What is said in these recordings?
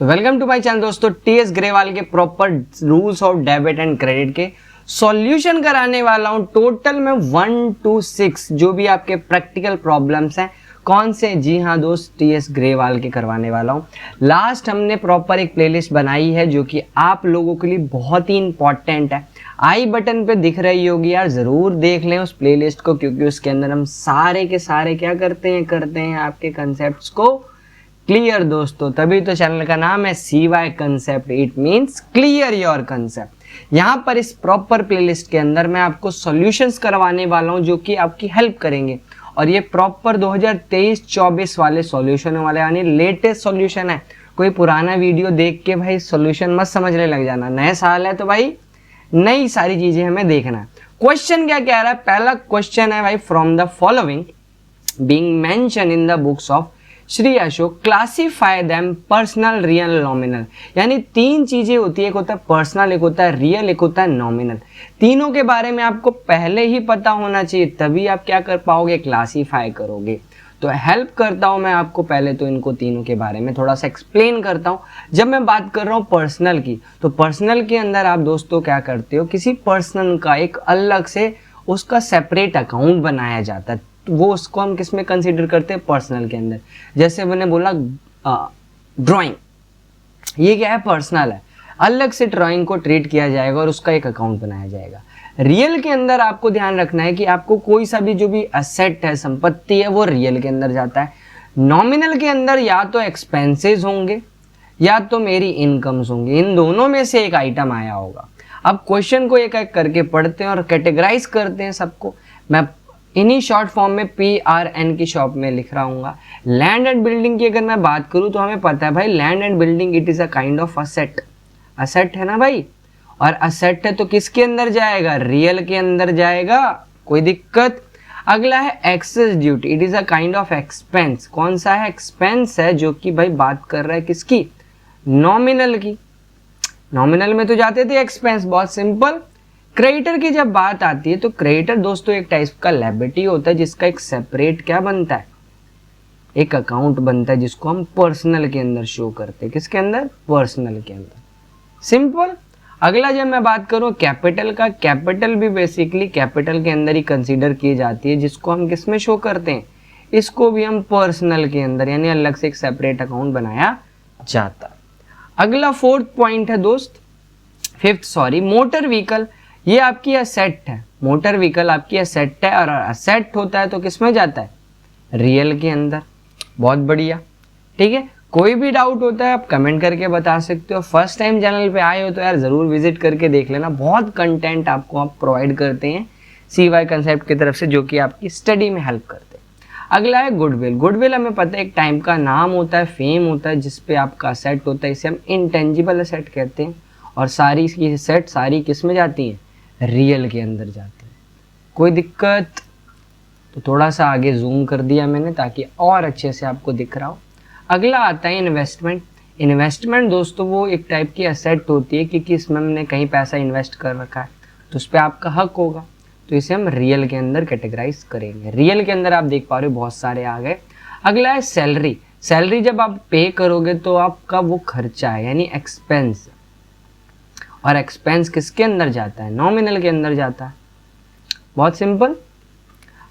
तो welcome to my channel दोस्तों। TS Grewal के proper rules of debit and credit के सॉल्यूशन कराने वाला हूं टोटल में 1 to 6 जो भी आपके प्रैक्टिकल प्रॉब्लम्स हैं। कौन से? जी हाँ दोस्त, टीएस ग्रेवाल के करवाने वाला हूं। लास्ट हमने प्रॉपर एक प्लेलिस्ट बनाई है जो कि आप लोगों के लिए बहुत ही इंपॉर्टेंट है। आई बटन पे दिख रही होगी यार, जरूर देख लें उस प्लेलिस्ट को, क्योंकि उसके अंदर हम सारे के सारे क्या करते हैं आपके कंसेप्ट्स को क्लियर दोस्तों। तभी तो चैनल का नाम है CY concept, it means clear your concept. यहाँ पर इस प्रॉपर प्लेलिस्ट के अंदर मैं आपको सॉल्यूशंस करवाने वाला हूँ जो कि आपकी हेल्प करेंगे। और ये प्रॉपर 2023-24 वाले सॉल्यूशन वाले, यानी लेटेस्ट सॉल्यूशन है। कोई पुराना वीडियो देख के भाई सॉल्यूशन मत समझने लग जाना। नए साल है तो भाई नई सारी चीजें हमें देखना है। क्वेश्चन क्या कह रहा है? पहला क्वेश्चन है भाई, from the following being mention in the books of Shri Ashok classify them personal, real, nominal. यानी तीन चीजें होती है, एक होता है पर्सनल, एक होता है रियल, एक होता है नॉमिनल। तीनों के बारे में आपको पहले ही पता होना चाहिए, तभी आप क्या कर पाओगे, क्लासीफाई करोगे। तो हेल्प करता हूं मैं आपको, पहले तो इनको तीनों के बारे में थोड़ा सा एक्सप्लेन करता हूं। जब मैं बात कर रहा हूं पर्सनल की, तो पर्सनल के अंदर आप दोस्तों क्या करते हो, किसी पर्सन का एक अलग से उसका सेपरेट अकाउंट बनाया जाता है। वो उसको हम किस में कंसीडर करते हैं? पर्सनल के अंदर। जैसे मैंने बोला ड्राइंग, ये क्या है? पर्सनल है। अलग से ड्राइंग को ट्रीट किया जाएगा और उसका एक अकाउंट बनाया जाएगा। रियल के अंदर आपको ध्यान रखना है कि आपको कोई सा भी जो भी असेट है, संपत्ति है, वो रियल के अंदर जाता है। नॉमिनल के अंदर या तो एक्सपेंसेस होंगे या तो मेरी इनकम्स होंगी, इन दोनों में से एक आइटम आया होगा। अब क्वेश्चन को एक एक करके पढ़ते हैं और कैटेगराइज करते हैं सबको। मैं इन्हीं शॉर्ट फॉर्म में PRN की शॉप में लिख रहा हूँ। लैंड एंड बिल्डिंग की अगर मैं बात करूँ तो हमें पता है भाई, land and building it is a kind of asset. Asset है ना भाई, और असेट है तो किसके अंदर जाएगा? रियल के अंदर जाएगा। कोई दिक्कत? अगला है excess duty, it is a kind of expense. कौन सा है? एक्सपेंस है, जो कि भाई बात कर रहा है किसकी? नॉमिनल की। नॉमिनल में तो जाते थे एक्सपेंस, बहुत सिंपल। क्रेडिटर की जब बात आती है तो क्रेडिटर दोस्तों एक टाइप का लायबिलिटी होता है, जिसका एक सेपरेट क्या बनता है? एक अकाउंट बनता है, जिसको हम पर्सनल के अंदर शो करते हैं। किसके अंदर? पर्सनल के अंदर। सिंपल। अगला जब मैं बात करूं कैपिटल का, कैपिटल भी बेसिकली कैपिटल के अंदर ही कंसीडर की जाती है, जिसको हम किस में शो करते हैं? इसको भी हम पर्सनल के अंदर, यानी अलग से एक सेपरेट अकाउंट बनाया जाता। अगला फोर्थ पॉइंट है दोस्त, मोटर व्हीकल। ये आपकी असेट है, मोटर व्हीकल आपकी असेट है, और असेट होता है तो किस में जाता है? रियल के अंदर। बहुत बढ़िया, ठीक है। कोई भी डाउट होता है आप कमेंट करके बता सकते हो। फर्स्ट टाइम चैनल पे आए हो तो यार जरूर विजिट करके देख लेना, बहुत कंटेंट आपको आप प्रोवाइड करते हैं CY कंसेप्ट की तरफ से, जो कि आपकी स्टडी में हेल्प करते हैं। अगला है गुडविल। गुडविल हमें पता है एक टाइम का नाम होता है, फेम होता है, जिसपे आपका असेट होता है। इसे हम इंटेंजिबल असेट कहते हैं। और सारी इसकी असेट सारी किस में जाती हैं? रियल के अंदर जाती है। कोई दिक्कत? तो थोड़ा सा आगे जूम कर दिया मैंने ताकि और अच्छे से आपको दिख रहा हो। अगला आता है इन्वेस्टमेंट। इन्वेस्टमेंट दोस्तों वो एक टाइप की असेट होती है, क्योंकि इसमें हमने कहीं पैसा इन्वेस्ट कर रखा है तो उस पर आपका हक होगा, तो इसे हम रियल के अंदर कैटेगराइज करेंगे। रियल के अंदर आप देख पा रहे हो बहुत सारे आ गए। अगला है सैलरी। सैलरी जब आप पे करोगे तो आपका वो खर्चा है, यानी एक्सपेंस। और एक्सपेंस किसके अंदर जाता है? नॉमिनल के अंदर जाता है। बहुत सिंपल।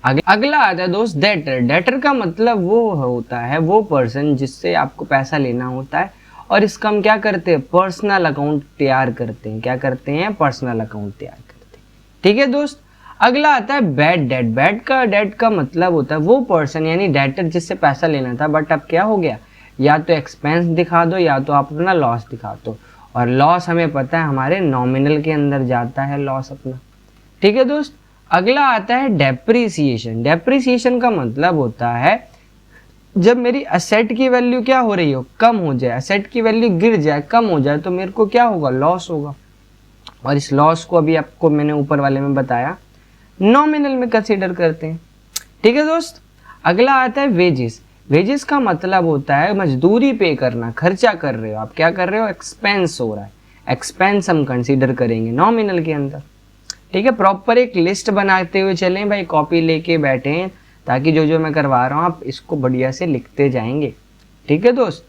अगला आता है दोस्त डेटर। डेटर का मतलब वो होता है वो पर्सन जिससे आपको पैसा लेना होता है, और इसका हम क्या करते हैं? पर्सनल अकाउंट तैयार करते हैं। क्या करते हैं? पर्सनल अकाउंट तैयार करते हैं, ठीक है दोस्त। अगला आता है बैड डेट। डेट का मतलब होता है वो पर्सन, यानी डेटर जिससे पैसा लेना था, बट अब क्या हो गया? या तो एक्सपेंस दिखा दो या तो आप अपना लॉस दिखा दो, और लॉस हमें पता है हमारे नॉमिनल के अंदर जाता है लॉस अपना, ठीक है दोस्त। अगला आता है डेप्रिसिएशन। डेप्रिसिएशन का मतलब होता है जब मेरी असेट की वैल्यू क्या हो रही हो? कम हो जाए। असेट की वैल्यू गिर जाए, कम हो जाए, तो मेरे को क्या होगा? लॉस होगा। और इस लॉस को अभी आपको मैंने ऊपर वाले में बताया नॉमिनल में कंसीडर करते हैं, ठीक है दोस्त। अगला आता है वेजेस। वेजेस का मतलब होता है मजदूरी पे करना, खर्चा कर रहे हो आप, क्या कर रहे हो? एक्सपेंस हो रहा है। एक्सपेंस हम कंसीडर करेंगे नॉमिनल के अंदर, ठीक है। प्रॉपर एक लिस्ट बनाते हुए चलें भाई, कॉपी लेके बैठे, ताकि जो जो मैं करवा रहा हूँ आप इसको बढ़िया से लिखते जाएंगे, ठीक है दोस्त।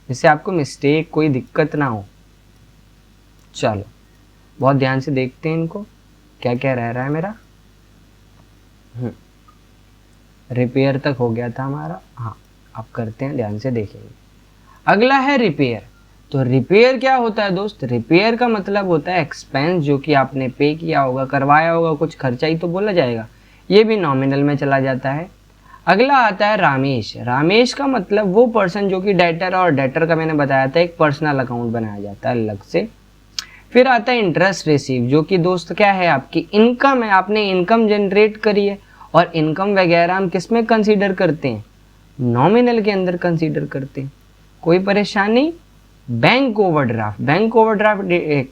जिससे आपको मिस्टेक कोई दिक्कत ना हो। चलो बहुत ध्यान से देखते हैं इनको, क्या क्या रह रहा है मेरा। रिपेयर तक हो गया था हमारा, हाँ अब करते हैं, ध्यान से देखेंगे। अगला है रिपेयर। तो रिपेयर क्या होता है दोस्त? रिपेयर का मतलब होता है एक्सपेंस जो कि आपने पे किया होगा, करवाया होगा, कुछ खर्चा ही तो बोला जाएगा, ये भी नॉमिनल में चला जाता है। अगला आता है रामेश। रामेश का मतलब वो पर्सन जो कि डेटर, और डेटर का मैंने बताया था एक पर्सनल अकाउंट बनाया जाता है अलग से। फिर आता है इंटरेस्ट रिसीव, जो कि दोस्त क्या है, आपकी इनकम है, आपने इनकम जनरेट करी है, और इनकम वगैरह हम किस में कंसीडर करते हैं? नॉमिनल के अंदर कंसीडर करते हैं। कोई परेशानी? Bank overdraft. बैंक ओवरड्राफ्ट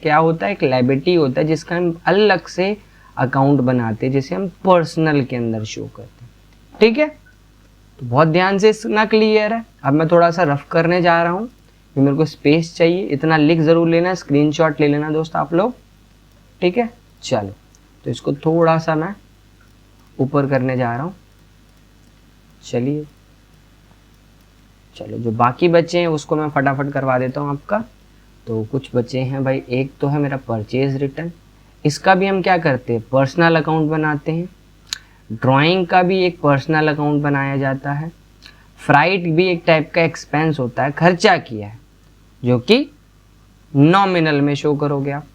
क्या होता है? एक लायबिलिटी होता है जिसका हम अलग से अकाउंट बनाते हैं, जिसे हम पर्सनल के अंदर शो करते हैं। ठीक है, तो बहुत ध्यान से इतना क्लियर है। अब मैं थोड़ा सा रफ करने जा रहा हूँ, मेरे को स्पेस चाहिए, इतना लिख जरूर लेना, स्क्रीनशॉट ले लेना दोस्त आप लोग। ठीक है, चलो तो इसको थोड़ा सा मैं ऊपर करने जा रहा हूँ। चलिए, चलो जो बाकी बच्चे हैं उसको मैं फटाफट करवा देता हूँ आपका। तो कुछ बच्चे हैं भाई, एक तो है मेरा परचेज रिटर्न, इसका भी हम क्या करते हैं? पर्सनल अकाउंट बनाते हैं। ड्राइंग का भी एक पर्सनल अकाउंट बनाया जाता है। फ्राइट भी एक टाइप का एक्सपेंस होता है, खर्चा किया है, जो कि नॉमिनल में शो करोगे आप।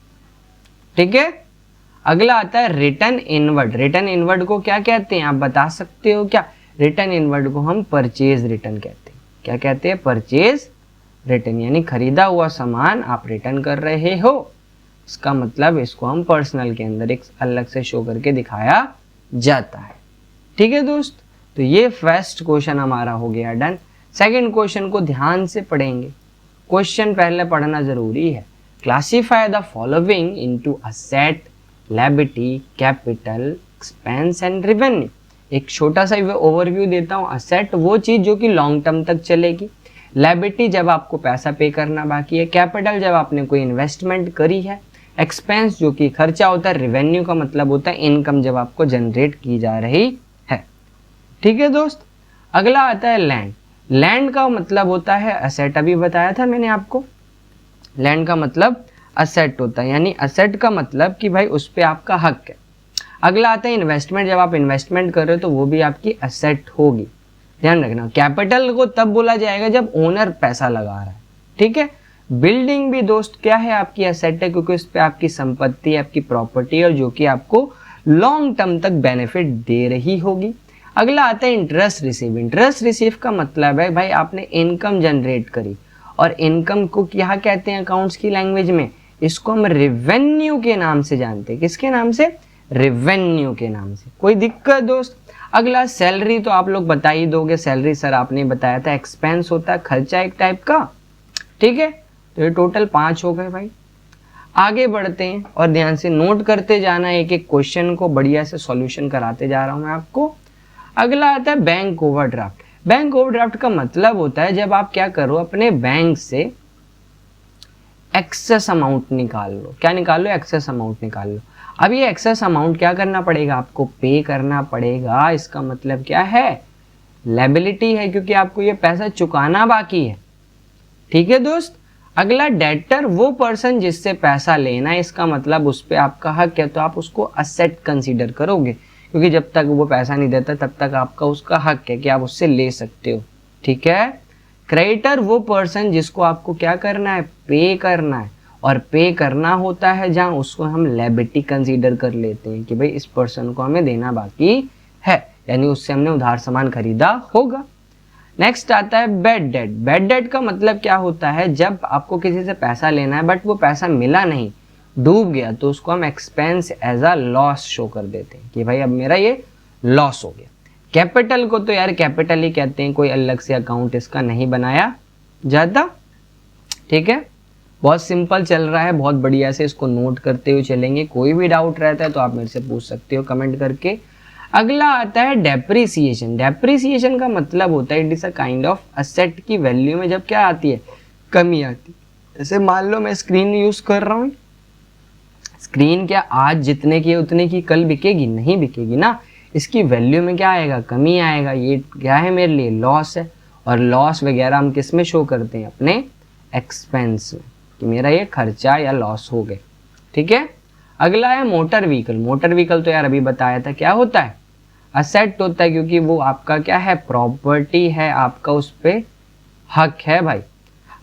ठीक है, अगला आता है रिटर्न इनवर्ड। रिटर्न इनवर्ड को क्या कहते हैं, आप बता सकते हो क्या? रिटर्न इनवर्ड को हम परचेज रिटर्न कहते हैं। क्या कहते हैं? परचेज रिटर्न, यानी खरीदा हुआ सामान आप रिटर्न कर रहे हो, इसका मतलब इसको हम पर्सनल के अंदर एक अलग से शो करके दिखाया जाता है। ठीक है दोस्त, तो ये फर्स्ट क्वेश्चन हमारा हो गया डन। सेकंड क्वेश्चन को ध्यान से पढ़ेंगे, क्वेश्चन पहले पढ़ना जरूरी है। Classify the following into asset, liability, capital, expense and revenue. एक छोटा सा ओवरव्यू देता हूँ। असेट वो चीज जो कि लॉन्ग टर्म तक चलेगी, लायबिलिटी जब आपको पैसा पे करना बाकी है, कैपिटल जब आपने कोई इन्वेस्टमेंट करी है, एक्सपेंस जो कि खर्चा होता है, रेवेन्यू का मतलब होता है इनकम जब आपको जनरेट की जा रही है। ठीक है दोस्त, अगला आता है लैंड। लैंड का मतलब होता है असेट, अभी बताया था मैंने आपको, लैंड का मतलब असेट होता है, यानी असेट का मतलब कि भाई उस पर आपका हक है। अगला आता है इन्वेस्टमेंट, जब आप इन्वेस्टमेंट कर रहे हो तो वो भी आपकी असेट होगी, ध्यान रखना। कैपिटल को तब बोला जाएगा जब ओनर पैसा लगा रहा है। ठीक है, बिल्डिंग भी दोस्त क्या है, आपकी असेट है, क्योंकि उस पर आपकी संपत्ति, आपकी प्रॉपर्टी, और जो कि आपको लॉन्ग टर्म तक बेनिफिट दे रही होगी। अगला आता है इंटरेस्ट रिसीव। इंटरेस्ट रिसीव का मतलब है भाई आपने इनकम जनरेट करी, और इनकम को क्या कहते हैं अकाउंट्स की लैंग्वेज में? इसको हम रेवेन्यू के नाम से जानते हैं। किसके नाम से? रेवेन्यू के नाम से। कोई दिक्कत दोस्त? अगला सैलरी, तो आप लोग बता ही दोगे, सैलरी सर आपने बताया था एक्सपेंस होता है, खर्चा एक टाइप का। ठीक है, तो ये टोटल 5 हो गए भाई। आगे बढ़ते हैं और ध्यान से नोट करते जाना, एक एक क्वेश्चन को बढ़िया से सॉल्यूशन कराते जा रहा हूं मैं आपको। अगला आता है बैंक ओवरड्राफ्ट। बैंक ओवरड्राफ्ट का मतलब होता है जब आप क्या करो, अपने बैंक से एक्सेस अमाउंट निकाल लो। क्या निकाल लो? एक्सेस अमाउंट निकाल लो। अब ये एक्सेस अमाउंट क्या करना पड़ेगा? आपको पे करना पड़ेगा। इसका मतलब क्या है? लायबिलिटी है, क्योंकि आपको ये पैसा चुकाना बाकी है। ठीक है दोस्त, अगला डेटर, वो पर्सन जिससे पैसा लेना है, इसका मतलब उस पर आपका हक है, तो आप उसको असेट कंसीडर करोगे, क्योंकि जब तक वो पैसा नहीं देता तब तक आपका उसका हक है कि आप उससे ले सकते हो। ठीक है, क्रेडिटर, वो पर्सन जिसको आपको क्या करना है? पे करना है, और पे करना होता है जहां उसको हम लायबिलिटी कंसीडर कर लेते हैं कि भाई इस पर्सन को हमें देना बाकी है, यानी उससे हमने उधार सामान खरीदा होगा। नेक्स्ट आता है बैड डेट। बैड डेट का मतलब क्या होता है? जब आपको किसी से पैसा लेना है बट वो पैसा मिला नहीं, डूब गया, तो उसको हम expense as a loss show कर देते हैं कि भाई अब मेरा ये लॉस हो गया। कैपिटल को तो यार कैपिटल ही कहते हैं, कोई अलग से अकाउंट इसका नहीं बनाया जाता। ठीक है, बहुत सिंपल चल रहा है, बहुत बढ़िया से इसको नोट करते हुए चलेंगे। कोई भी डाउट रहता है तो आप मेरे से पूछ सकते हो कमेंट करके। अगला आता है डेप्रिसिएशन। डेप्रिसिएशन का मतलब होता है it is a kind of asset की वैल्यू में जब क्या आती है? कमी आती है। जैसे मान लो मैं स्क्रीन यूज कर रहा हूँ, स्क्रीन क्या आज जितने की उतने की कल बिकेगी? नहीं बिकेगी ना, इसकी वैल्यू में क्या आएगा? कमी आएगा। ये क्या है? मेरे लिए लॉस है। और लॉस वगैरह हम किस में शो करते हैं, अपने एक्सपेंस में, कि मेरा ये खर्चा या लॉस हो गए। ठीक है, अगला है मोटर व्हीकल। मोटर व्हीकल तो यार अभी बताया था क्या होता है, असेट होता है, क्योंकि वो आपका क्या है, प्रॉपर्टी है, आपका उस पर हक है भाई।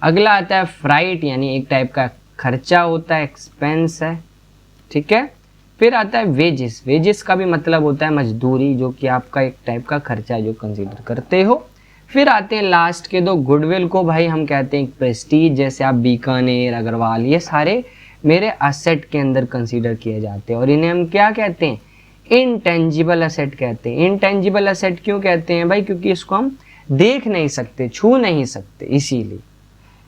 अगला आता है फ्राइट, यानी एक टाइप का खर्चा होता है, एक्सपेंस है। ठीक है, फिर आता है वेजेस। वेजेस का भी मतलब होता है मजदूरी, जो कि आपका एक टाइप का खर्चा है जो कंसीडर करते हो। फिर आते हैं लास्ट के दो, गुडविल को भाई हम कहते हैं प्रेस्टीज, जैसे आप बीकानेर, अग्रवाल, ये सारे मेरे असेट के अंदर कंसीडर किए जाते हैं और इन्हें हम क्या कहते हैं, इनटेंजिबल असेट कहते हैं। इनटेंजिबल असेट क्यों कहते हैं भाई, क्योंकि इसको हम देख नहीं सकते, छू नहीं सकते, इसीलिए।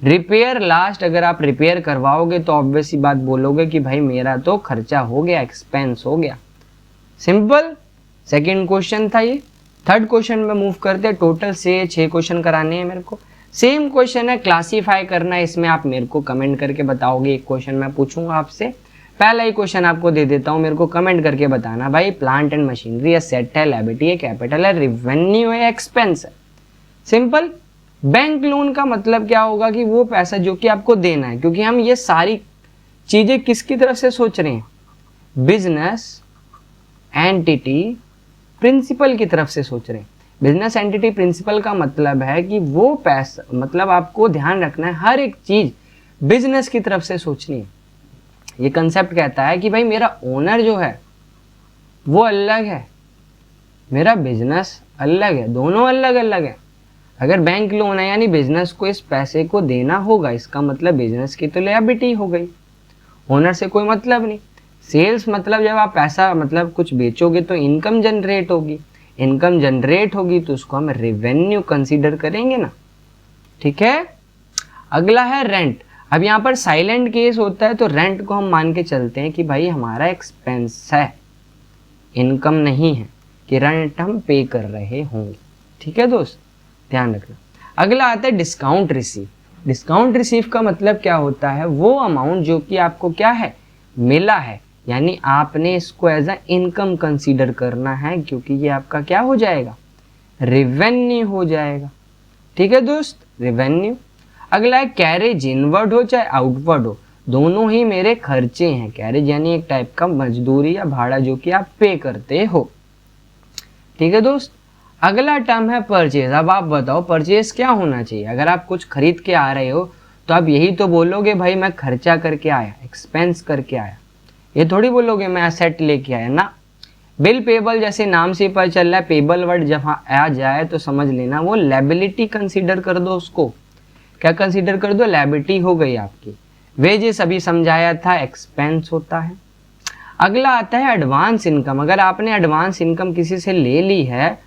रिपेयर लास्ट, अगर आप रिपेयर करवाओगे तो ऑब्वियस ही बात बोलोगे कि भाई मेरा तो खर्चा हो गया, एक्सपेंस हो गया। सिंपल, सेकंड क्वेश्चन था ये। थर्ड क्वेश्चन में मूव करते हैं। टोटल से 6 क्वेश्चन कराने हैं मेरे को। सेम क्वेश्चन है, क्लासीफाई करना है, इसमें आप मेरे को कमेंट करके बताओगे। एक क्वेश्चन मैं पूछूंगा आपसे, पहला ही क्वेश्चन आपको दे देता हूं, मेरे को कमेंट करके बताना भाई प्लांट एंड मशीनरी एसेट है, लायबिलिटी है, कैपिटल है, रेवेन्यू है, एक्सपेंस है। सिंपल। बैंक लोन का मतलब क्या होगा कि वो पैसा जो कि आपको देना है, क्योंकि हम ये सारी चीजें किसकी तरफ से सोच रहे हैं, बिजनेस एंटिटी प्रिंसिपल की तरफ से सोच रहे हैं। बिजनेस एंटिटी प्रिंसिपल का मतलब है कि वो पैसा, मतलब आपको ध्यान रखना है हर एक चीज बिजनेस की तरफ से सोचनी है। ये कंसेप्ट कहता है कि भाई मेरा ओनर जो है वो अलग है, मेरा बिजनेस अलग है, दोनों अलग अलग है। अगर बैंक लोन है यानी बिजनेस को इस पैसे को देना होगा, इसका मतलब बिजनेस की तो लायबिलिटी हो गई, ओनर से कोई मतलब नहीं। सेल्स मतलब जब आप पैसा मतलब कुछ बेचोगे तो इनकम जनरेट होगी, इनकम जनरेट होगी तो उसको हम रेवेन्यू कंसीडर करेंगे ना। ठीक है, अगला है रेंट। अब यहाँ पर साइलेंट केस होता है, तो रेंट को हम मान के चलते हैं कि भाई हमारा एक्सपेंस है, इनकम नहीं है कि रेंट हम पे कर रहे होंगे। ठीक है दोस्त, ध्यान रखना। अगला आता है डिस्काउंट रिसीव। डिस्काउंट रिसीव का मतलब क्या होता है, वो अमाउंट जो कि आपको क्या है, मिला है, यानी आपने इसको एज अ इनकम कंसीडर करना है, क्योंकि ये आपका क्या हो जाएगा, रेवेन्यू हो जाएगा। ठीक है दोस्त, रेवेन्यू। अगला है कैरेज, इनवर्ड हो चाहे आउटवर्ड हो, दोनों ही मेरे खर्चे हैं। कैरेज यानी एक टाइप का मजदूरी या भाड़ा जो कि आप पे करते हो। ठीक है दोस्त, अगला टर्म है परचेज। अब आप बताओ परचेज क्या होना चाहिए। अगर आप कुछ खरीद के आ रहे हो तो आप यही तो बोलोगे भाई मैं खर्चा करके आया, एक्सपेंस करके आया, ये थोड़ी बोलोगे मैं एसेट लेके आया ना। बिल पेबल, जैसे नाम से पता चल रहा है, पेबल वर्ड जहाँ आ जाए तो समझ लेना वो लायबिलिटी कंसीडर कर दो, उसको क्या कंसीडर कर दो, लायबिलिटी हो गई आपकी। वेजेस अभी समझाया था, एक्सपेंस होता है। अगला आता है एडवांस इनकम। अगर आपने एडवांस इनकम किसी से ले ली है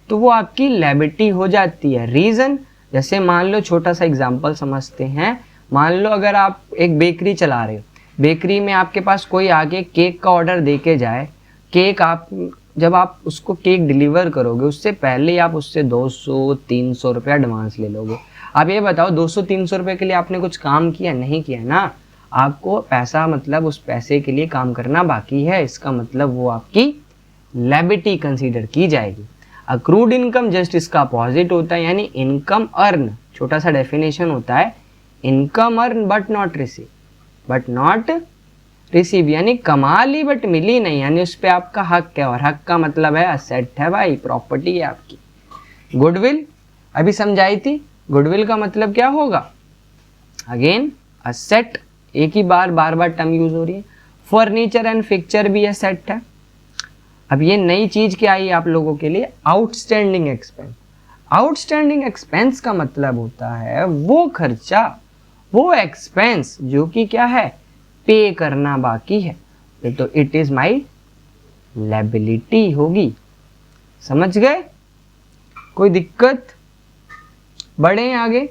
तो वो आपकी लायबिलिटी हो जाती है। रीजन, जैसे मान लो छोटा सा एग्जांपल समझते हैं। मान लो अगर आप एक बेकरी चला रहे हो, बेकरी में आपके पास कोई आके केक का ऑर्डर दे के जाए, केक आप जब आप उसको केक डिलीवर करोगे उससे पहले आप उससे 200-300 रुपये एडवांस ले लोगे। आप ये बताओ 200-300 रुपये के लिए आपने कुछ काम किया, नहीं किया ना। आपको पैसा मतलब उस पैसे के लिए काम करना बाकी है, इसका मतलब वो आपकी लायबिलिटी कंसीडर की जाएगी। अक्रूड इनकम जस्ट इसका अपोजिट होता है, यानी इनकम अर्न। छोटा सा डेफिनेशन होता है, income earn but not receive, but not receive यानी कमा ली बट मिली नहीं, यानी उस पर आपका हक है, और हक का मतलब है असेट है भाई, प्रॉपर्टी है आपकी। गुडविल अभी समझाई थी, गुडविल का मतलब क्या होगा, अगेन असेट, एक ही बार बार टर्म यूज हो रही है। फर्नीचर एंड फिक्चर भी असेट है। अब ये नई चीज क्या आई आप लोगों के लिए, आउटस्टैंडिंग एक्सपेंस। आउटस्टैंडिंग एक्सपेंस का मतलब होता है वो खर्चा, वो एक्सपेंस जो कि क्या है, पे करना बाकी है, तो इट इज माई लायबिलिटी होगी। समझ गए, कोई दिक्कत, बढ़े आगे,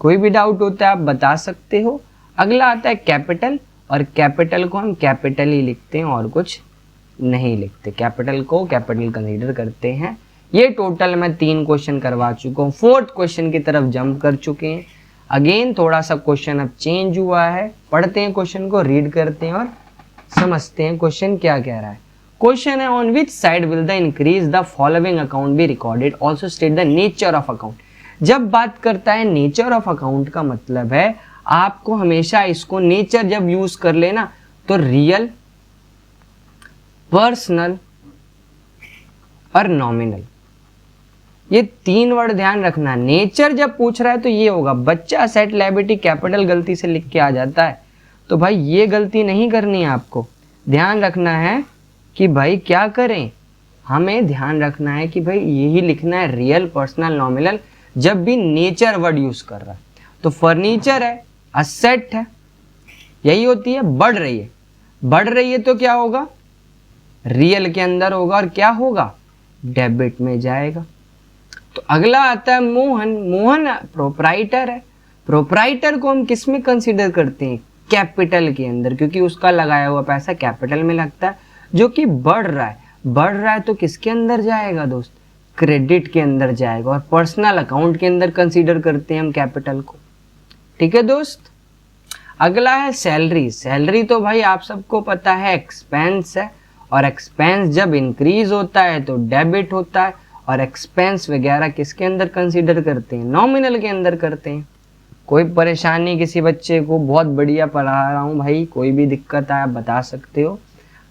कोई भी डाउट होता है आप बता सकते हो। अगला आता है कैपिटल, और कैपिटल को हम कैपिटल ही लिखते हैं और कुछ नहीं लिखते, कैपिटल को कैपिटल कंसीडर करते हैं। ये टोटल मैं 3 क्वेश्चन करवा चुका हूँ, 4th क्वेश्चन की तरफ जंप कर चुके हैं। अगेन थोड़ा सा क्वेश्चन अब चेंज हुआ है, पढ़ते हैं क्वेश्चन को, रीड करते हैं और समझते हैं क्वेश्चन क्या कह रहा है। क्वेश्चन है, on which side will the increase the following account be recorded, also state the nature of account. जब बात करता है नेचर ऑफ अकाउंट का मतलब है आपको हमेशा इसको नेचर जब यूज कर लेना तो रियल, पर्सनल और नॉमिनल, ये 3 वर्ड ध्यान रखना। नेचर जब पूछ रहा है तो ये होगा, बच्चा असेट लायबिलिटी कैपिटल गलती से लिख के आ जाता है तो भाई ये गलती नहीं करनी है आपको। ध्यान रखना है कि भाई क्या करें, हमें ध्यान रखना है कि भाई यही लिखना है रियल, पर्सनल, नॉमिनल जब भी नेचर वर्ड यूज कर रहा है। तो फर्नीचर है, असेट है, यही होती है, बढ़ रही है, बढ़ रही है तो क्या होगा, रियल के अंदर होगा और क्या होगा, डेबिट में जाएगा। तो अगला आता है मोहन। मोहन प्रोप्राइटर है, प्रोप्राइटर को हम किस में कंसीडर करते हैं, कैपिटल के अंदर, क्योंकि उसका लगाया हुआ पैसा कैपिटल में लगता है जो कि बढ़ रहा है। बढ़ रहा है तो किसके अंदर जाएगा दोस्त, क्रेडिट के अंदर जाएगा। और पर्सनल अकाउंट के अंदर कंसीडर करते हैं हम कैपिटल को। ठीक है दोस्त। अगला है सैलरी। सैलरी तो भाई आप सबको पता है एक्सपेंस है, और एक्सपेंस जब इंक्रीज होता है तो डेबिट होता है, और एक्सपेंस वगैरह किसके अंदर कंसीडर करते हैं, नॉमिनल के अंदर करते हैं। कोई परेशानी किसी बच्चे को, बहुत बढ़िया पढ़ा रहा हूँ भाई, कोई भी दिक्कत है आप बता सकते हो,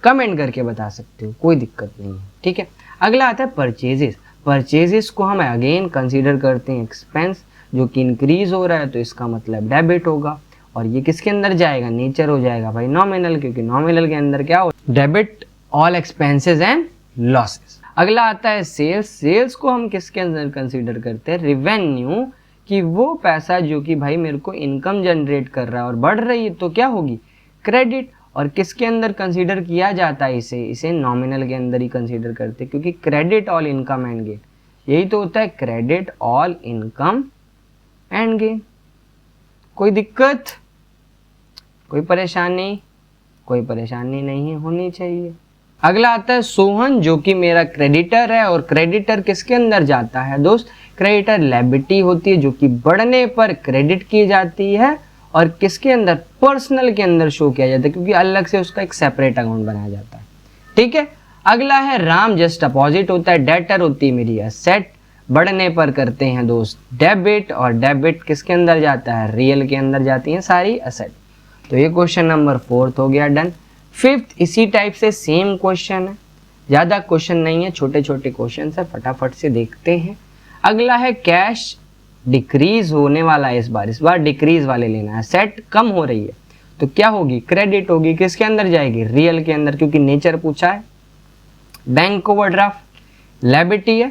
कमेंट करके बता सकते हो, कोई दिक्कत नहीं है। ठीक है। अगला आता है परचेजेस। परचेजेस को हम अगेन कंसीडर करते हैं एक्सपेंस, जो कि इंक्रीज हो रहा है तो इसका मतलब डेबिट होगा, और ये किसके अंदर जाएगा, नेचर हो जाएगा भाई नॉमिनल, क्योंकि नॉमिनल के अंदर क्या हो, debit all expenses and losses. अगला आता है सेल्स। सेल्स को हम किसके अंदर कंसीडर करते हैं, रेवेन्यू, कि वो पैसा जो कि भाई मेरे को इनकम जनरेट कर रहा है और बढ़ रही है तो क्या होगी, क्रेडिट। और किसके अंदर कंसीडर किया जाता है इसे नॉमिनल के अंदर ही कंसीडर करते हैं, क्योंकि credit all income and gain, यही तो होता है, credit all income and gain. कोई दिक्कत, कोई परेशानी, कोई परेशानी नहीं होनी चाहिए। अगला आता है सोहन, जो कि मेरा क्रेडिटर है, और क्रेडिटर किसके अंदर जाता है दोस्त, क्रेडिटर लायबिलिटी होती है जो कि बढ़ने पर क्रेडिट की जाती है, और किसके अंदर, पर्सनल के अंदर शो किया जाता है, क्योंकि अलग से उसका एक सेपरेट अकाउंट बनाया जाता है। ठीक है। अगला है राम, जस्ट अपोजिट होता है, डेटर होती है मेरी असेट, बढ़ने पर करते हैं दोस्त डेबिट, और डेबिट किसके अंदर जाता है, रियल के अंदर जाती है सारी असेट। तो ये क्वेश्चन नंबर 4 हो गया डन। 5th इसी टाइप से सेम क्वेश्चन है, ज़्यादा क्वेश्चन नहीं है, छोटे छोटे क्वेश्चन है, फटाफट से देखते हैं। अगला है कैश डिक्रीज होने वाला है, इस बार डिक्रीज वाले लेना है। सेट कम हो रही है तो क्या होगी, क्रेडिट होगी, किसके अंदर जाएगी, रियल के अंदर, क्योंकि नेचर पूछा है। बैंक ओवरड्राफ्ट लायबिलिटी है,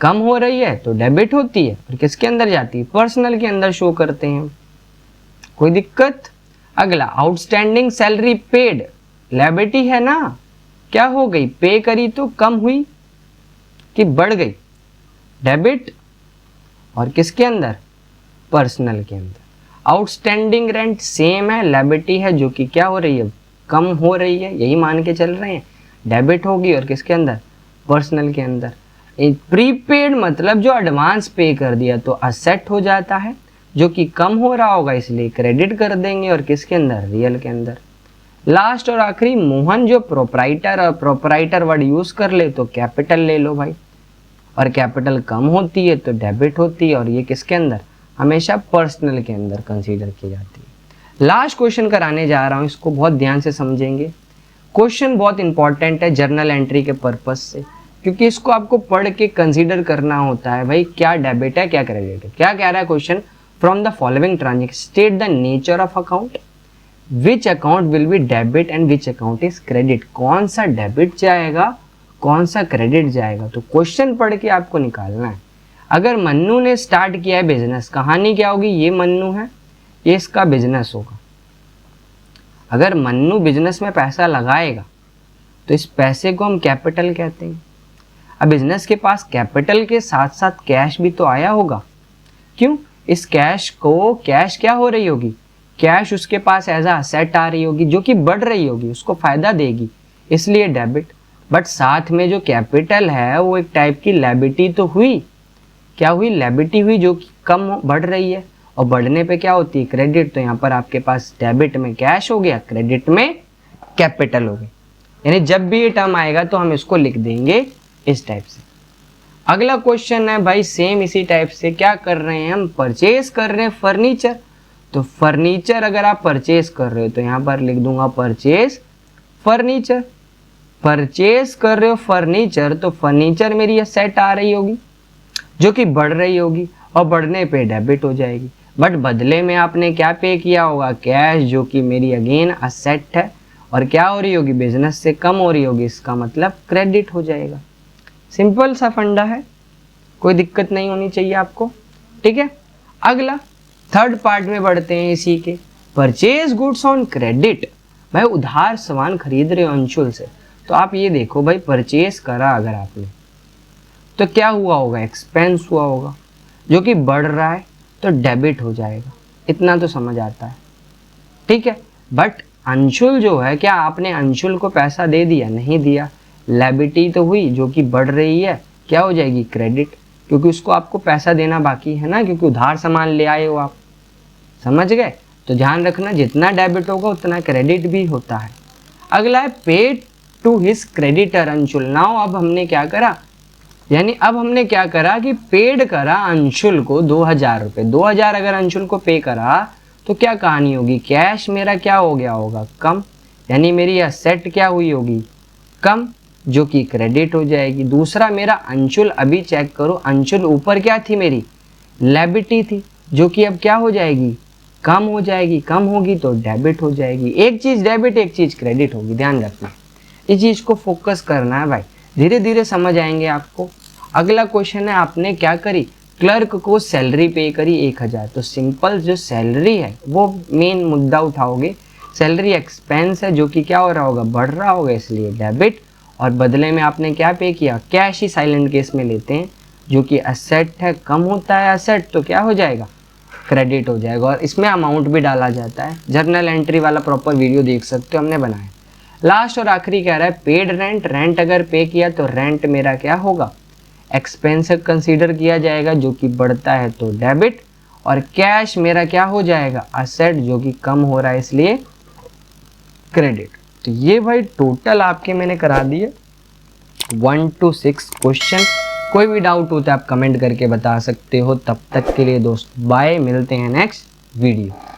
कम हो रही है तो डेबिट होती है, और किसके अंदर जाती है, पर्सनल के अंदर शो करते हैं, कोई दिक्कत। अगला आउटस्टैंडिंग सैलरी पेड, लायबिलिटी है ना, क्या हो गई, पे करी तो कम हुई कि बढ़ गई, डेबिट, और किसके अंदर, पर्सनल के अंदर। आउटस्टैंडिंग रेंट सेम है, लायबिलिटी है जो कि क्या हो रही है, कम हो रही है, यही मान के चल रहे हैं, डेबिट होगी, और किसके अंदर, पर्सनल के अंदर। प्रीपेड मतलब जो एडवांस पे कर दिया तो असेट हो जाता है, जो कि कम हो रहा होगा इसलिए क्रेडिट कर देंगे, और किसके अंदर, रियल के अंदर। लास्ट और आखिरी मोहन, जो प्रोप्राइटर, और प्रोप्राइटर वर्ड यूज कर ले तो कैपिटल ले लो भाई, और कैपिटल कम होती है तो डेबिट होती है, और ये किसके अंदर, हमेशा पर्सनल के अंदर कंसीडर की जाती है। लास्ट क्वेश्चन कराने जा रहा हूँ, इसको बहुत ध्यान से समझेंगे। क्वेश्चन बहुत इंपॉर्टेंट है जर्नल एंट्री के पर्पज से, क्योंकि इसको आपको पढ़ के कंसीडर करना होता है भाई, क्या डेबिट है क्या क्रेडिट है। क्या कह रहा है question, from the following transaction state the nature of account, which account will be debit and which account is credit. कौन सा डेबिट जाएगा, कौन सा क्रेडिट जाएगा, तो क्वेश्चन पढ़ के आपको निकालना है। अगर मन्नू ने स्टार्ट किया है बिजनेस, कहानी क्या होगी, ये मन्नू है, ये इसका बिजनेस होगा। अगर मन्नू बिजनेस में पैसा लगाएगा तो इस पैसे को हम कैपिटल कहते हैं। अब बिजनेस के पास कैपिटल के साथ साथ कैश भी तो आया होगा, क्यों, इस कैश को, कैश क्या हो रही होगी, कैश उसके पास एज अ असेट आ रही होगी जो कि बढ़ रही होगी, उसको फायदा देगी, इसलिए डेबिट। बट साथ में जो कैपिटल है वो एक टाइप की लायबिलिटी तो हुई, क्या हुई, लायबिलिटी हुई जो कि कम बढ़ रही है, और बढ़ने पे क्या होती है, क्रेडिट। तो यहाँ पर आपके पास डेबिट में कैश हो गया, क्रेडिट में कैपिटल हो गई। यानी जब भी ये टर्म आएगा तो हम इसको लिख देंगे इस टाइप से। अगला क्वेश्चन है भाई सेम इसी टाइप से, क्या कर रहे हैं हम, परचेज कर रहे हैं फर्नीचर। तो फर्नीचर अगर आप परचेज कर रहे हो तो यहाँ पर लिख दूंगा परचेज फर्नीचर। परचेज कर रहे हो फर्नीचर, तो फर्नीचर मेरी असेट आ रही होगी जो कि बढ़ रही होगी और बढ़ने पे डेबिट हो जाएगी। बट बदले में आपने क्या पे किया होगा, कैश, जो कि मेरी अगेन असेट है और क्या हो रही होगी, बिजनेस से कम हो रही होगी, इसका मतलब क्रेडिट हो जाएगा। सिंपल सा फंडा है, कोई दिक्कत नहीं होनी चाहिए आपको, ठीक है। अगला थर्ड पार्ट में बढ़ते हैं इसी के, परचेज गुड्स ऑन क्रेडिट। भाई उधार सामान खरीद रहे हो अंशुल से, तो आप ये देखो भाई परचेज करा अगर आपने तो क्या हुआ होगा, एक्सपेंस हुआ होगा जो कि बढ़ रहा है तो डेबिट हो जाएगा, इतना तो समझ आता है, ठीक है। बट अंशुल जो है, क्या आपने अंशुल को पैसा दे दिया, नहीं दिया, लायबिलिटी तो हुई जो कि बढ़ रही है, क्या हो जाएगी, क्रेडिट, क्योंकि उसको आपको पैसा देना बाकी है ना, क्योंकि उधार सामान ले आए हो आप, समझ गए। तो ध्यान रखना जितना डेबिट होगा उतना क्रेडिट भी होता है। अगला है paid to his creditor Anshul. Now अब हमने क्या करा, यानी अब हमने क्या करा कि पेड करा अंशुल को 2000 रुपये। 2000 अगर अंशुल को पे करा तो क्या कहानी होगी, कैश मेरा क्या हो गया होगा, कम, यानी मेरी असेट क्या हुई होगी, कम, जो कि क्रेडिट हो जाएगी। दूसरा मेरा अंशुल, अभी चेक करो, अंशुल ऊपर क्या थी, मेरी लायबिलिटी थी, जो कि अब क्या हो जाएगी, कम हो जाएगी, कम होगी तो डेबिट हो जाएगी। एक चीज़ डेबिट, एक चीज़ क्रेडिट होगी, ध्यान रखना, इस चीज़ को फोकस करना है भाई, धीरे धीरे समझ आएंगे आपको। अगला क्वेश्चन है, आपने क्या करी, क्लर्क को सैलरी पे करी 1000। तो सिंपल जो सैलरी है वो मेन मुद्दा उठाओगे, सैलरी एक्सपेंस है जो कि क्या हो रहा होगा, बढ़ रहा होगा, इसलिए डेबिट, और बदले में आपने क्या पे किया, कैश ही साइलेंट केस में लेते हैं जो कि असेट है, कम होता है असेट तो क्या हो जाएगा, क्रेडिट हो जाएगा। और इसमें अमाउंट भी डाला जाता है, जर्नल एंट्री वाला प्रॉपर वीडियो देख सकते हो, हमने बनाया। लास्ट और आखिरी कह रहा है पेड रेंट। रेंट अगर पे किया तो रेंट मेरा क्या होगा, एक्सपेंस कंसीडर किया जाएगा जो कि बढ़ता है तो डेबिट, और कैश मेरा क्या हो जाएगा, असेट, जो कि कम हो रहा है इसलिए क्रेडिट। तो ये भाई टोटल आपके मैंने करा दिए 1 to 6 क्वेश्चन। कोई भी डाउट होता है आप कमेंट करके बता सकते हो। तब तक के लिए दोस्त बाय, मिलते हैं नेक्स्ट वीडियो।